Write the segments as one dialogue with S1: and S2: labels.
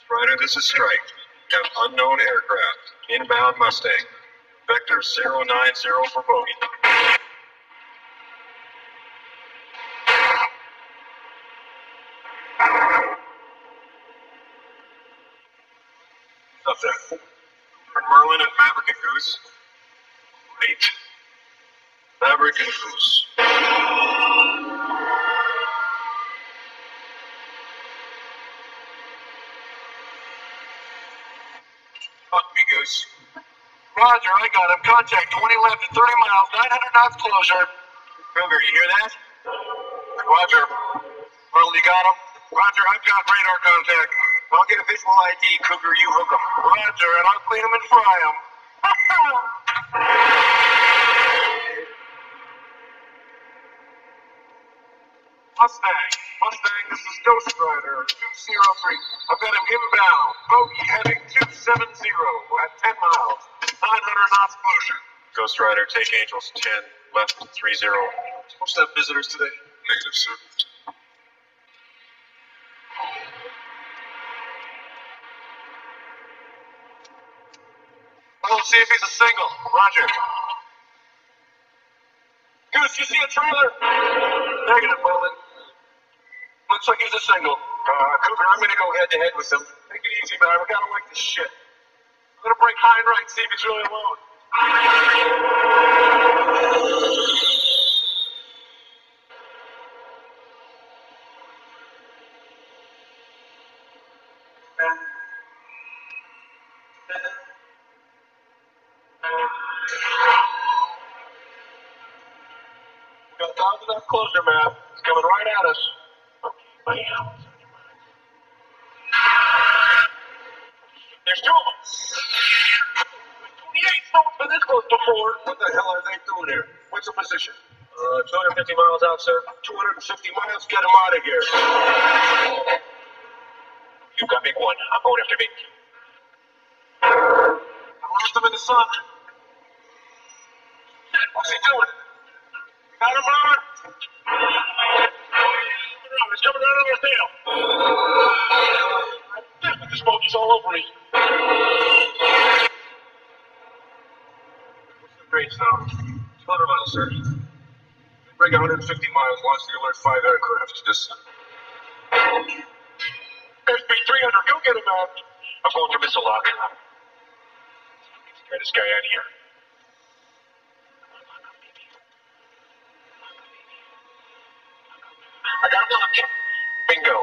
S1: Rider, this is Strike. Have unknown aircraft. Inbound Mustang. Vector 090 for bogey. Up there. For Merlin and Maverick and Goose. Great. Maverick and Goose. Fuck me, Goose.
S2: Roger, I got him. Contact 20 left at 30 miles, 900 knots closer.
S1: Cougar, you hear that?
S2: Roger. Well, you got him? Roger, I've got radar contact.
S1: I'll get a visual ID, Cougar, you hook 'em.
S2: Roger, and I'll clean him and fry him. Mustang, this is Ghost Rider 203. I've got him inbound. Bogey heading 270 at 10 miles, 900 knots closer.
S1: Ghost Rider, take Angels 10, left 30.
S2: Supposed to have visitors today.
S1: Negative, sir.
S2: Well, see if he's a single. Roger. Goose, you see a trailer? Negative, Merlin. Looks like he's a single. Cougar, I'm gonna go head-to-head with him. Take it easy, man. We gotta like this shit. I'm gonna break high and right and see if he's really alone. Got down to that closer, man. It's coming right at us. Bam. There's two of them. 28 stones been this close before.
S1: What the hell are they doing here? What's the position?
S2: 250 miles out, sir.
S1: 250 miles? Get them out of here.
S2: You got big one. I'm going after big. I lost him in the sun. What's he doing? Got him, Robert? He's coming right on our tail. I'm dead with the smokies all over me.
S1: What's the grade sound? 200 miles, sir. Break 150 miles, launch the alert 5 aircraft. Just...
S2: Airspeed 300, go get him, man. I'm going to missile lock. Get this guy out of here. I got him locked. Bingo.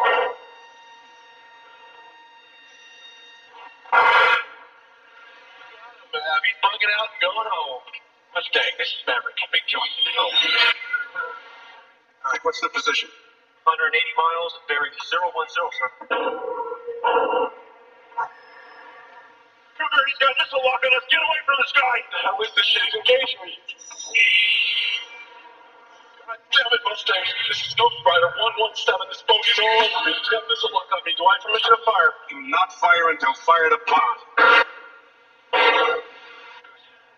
S2: He's bugging out and going home. Mustang, this is Maverick. Big joint.
S1: All right, what's the position?
S2: 180 miles, bearing 010, sir. Cougar, he's got missile lock on us. Get away from this guy. The hell is this shit? He's engaged me. God damn it, Mustang. This is Ghost Rider 117. This bogey's all over me. He's got missile lock on me. Do I have permission to fire?
S1: Do not fire until fired upon.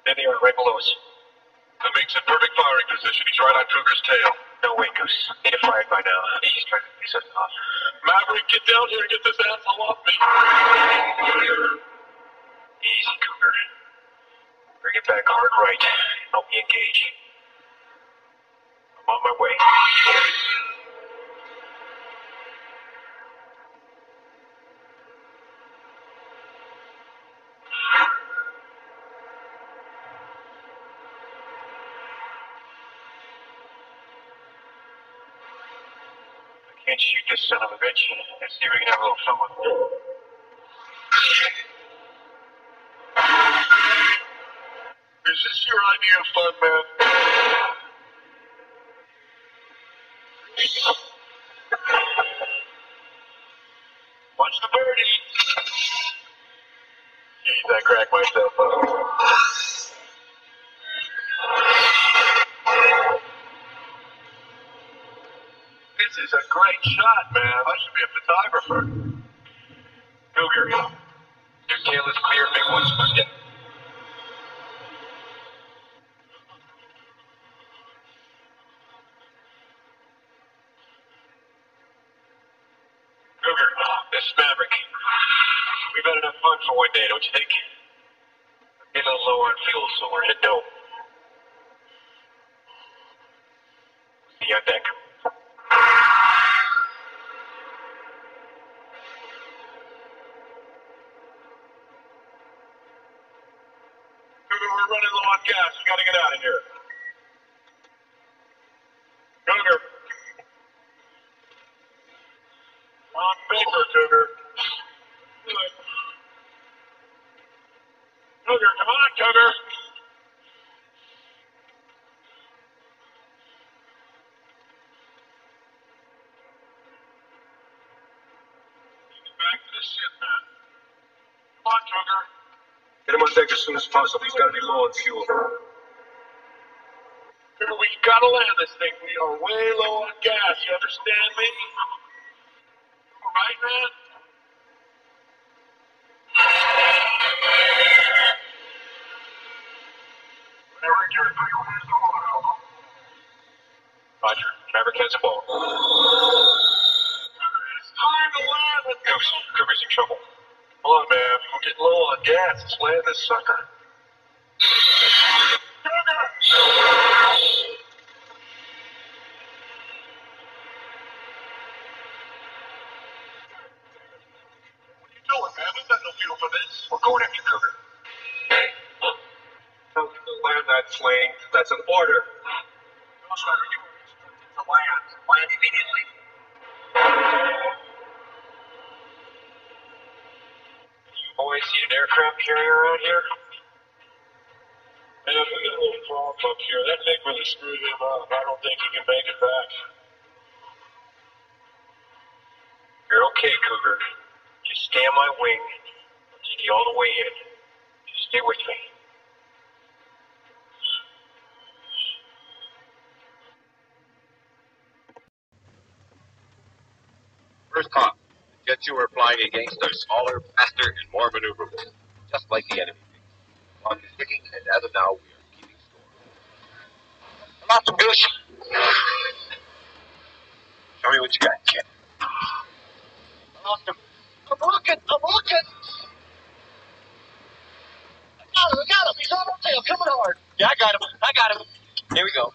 S2: There they are, right below us.
S1: That makes it perfect firing position. He's right on Cougar's tail.
S2: No way, Goose. They'd have fired by now. He's trying to piss us off.
S1: Maverick, get down here and get this asshole off me.
S2: Easy, Cougar. Bring it back hard right. Help me engage. I'm on my way. Can't shoot this son of a bitch. Let's see if we can have a little fun with it.
S1: Is this your idea of fun, man?
S2: Watch the birdie. Jeez, I cracked myself up. This is a great shot, man. I should be a photographer. Cougar, your tail is clear, big one's pushing. this, Maverick. We've had enough fun for one day, don't you think? Get a little low on fuel, so we're heading home. See you on deck. We're running low on gas. We gotta get out of here. Cougar. On paper, Cougar. Good. Cougar, come on, Cougar. Get back to this shit, man. Come on, Cougar. Get him on deck as soon as possible. He's got to be low on fuel. Cougar, we gotta land this thing. We are way low on gas. You understand me? All right, man? Roger. Maverick has a ball. It's time to land with Goose. Cougar's in trouble. Hold on, man. I'm getting low on gas. Let's land this sucker. Cougar! What are you doing, man? We've got no fuel for this. We're going after Cougar. Tell him to land that plane. That's an order. You were instructed to land. Land immediately. You boys see an aircraft carrier around here? Man, we got a little problem up here. That thing really screwed him up. I don't think he can make it back. You're okay, Cougar. Just stay on my wing. I'll take you all the way in. Just stay with me.
S3: First off, the jets you were flying against are smaller, faster, and more maneuverable, just like the enemy. Clock is ticking, and as of now, we are keeping score. Come on, some goose. Show me what you got, kid. Awesome. I'm looking. I got him. He's on our tail, coming hard. Yeah, I got him. Here we go.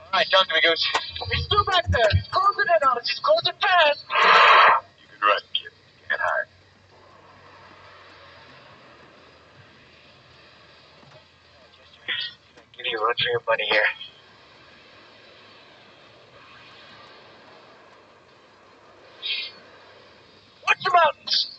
S3: All right, talk to me, Goose. He's still back there. He's closing in on us. He's closing fast. You can run, kid. You can't hide. Give you a run for your money here. Watch the mountains.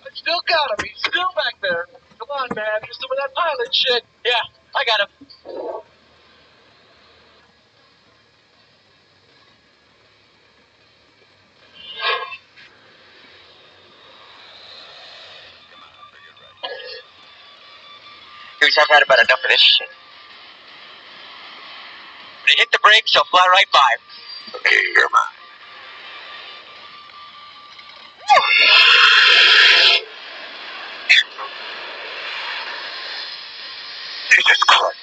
S3: I still got him. He's still back there. Come on, man. Do some of that pilot shit. Yeah, I got him. Goose, I've had about enough of this shit. When you hit the brakes, he'll fly right by. Okay, you're mine. Jesus Christ.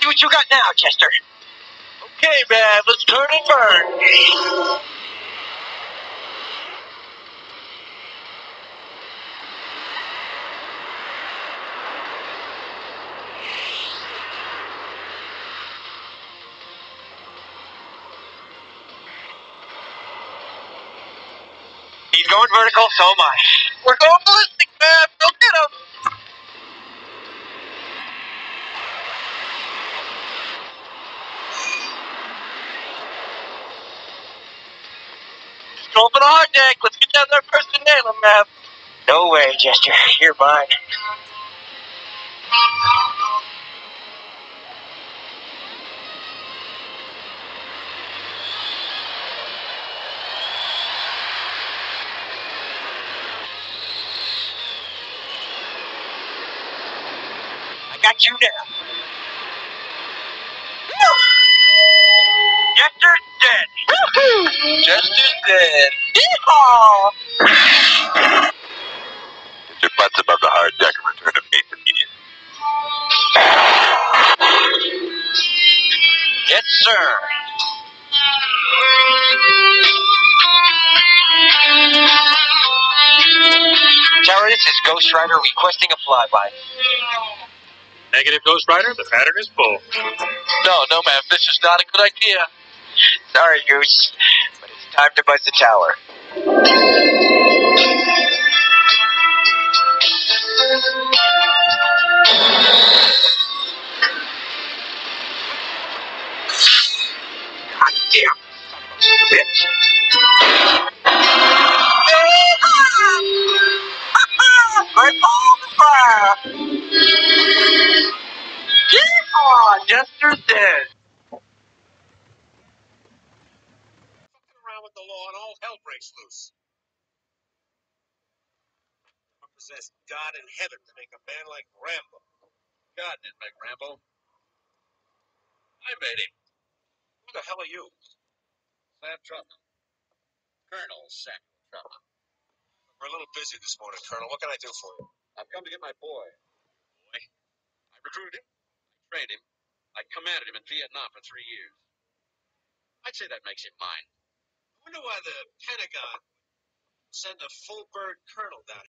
S3: See what you got now, Chester. Okay, man, let's turn and burn. He's going vertical, so am I. We're going ballistic, man. Go get him. Just go for the hard deck. Let's get down there first and nail him, man. No way, Jester. You're mine.
S4: got you now. Jester's dead. Jester's dead. Yeehaw!
S3: Get your butts above the hard deck and return to base immediately.
S4: Yes, sir. Tower, this is Ghost Rider requesting a flyby.
S2: Negative, Ghost Rider. The pattern is full.
S4: No, ma'am. This is not a good idea. Sorry, Goose, but it's time to buzz the tower. God damn. Bitch. I'm on fire. Yeehaw! Jester's dead.
S2: Fucking around with the law and all hell breaks loose. I possess God in heaven to make a man like Rambo. God didn't make Rambo. I made him. Who the hell are you? Sam Trutman. Colonel Samuel Trutman. We're a little busy this morning, Colonel. What can I do for you? I've come to get my boy. Boy? I recruited him. I trained him. I commanded him in Vietnam for 3 years. I'd say that makes him mine. I wonder why the Pentagon sent a full bird colonel down here.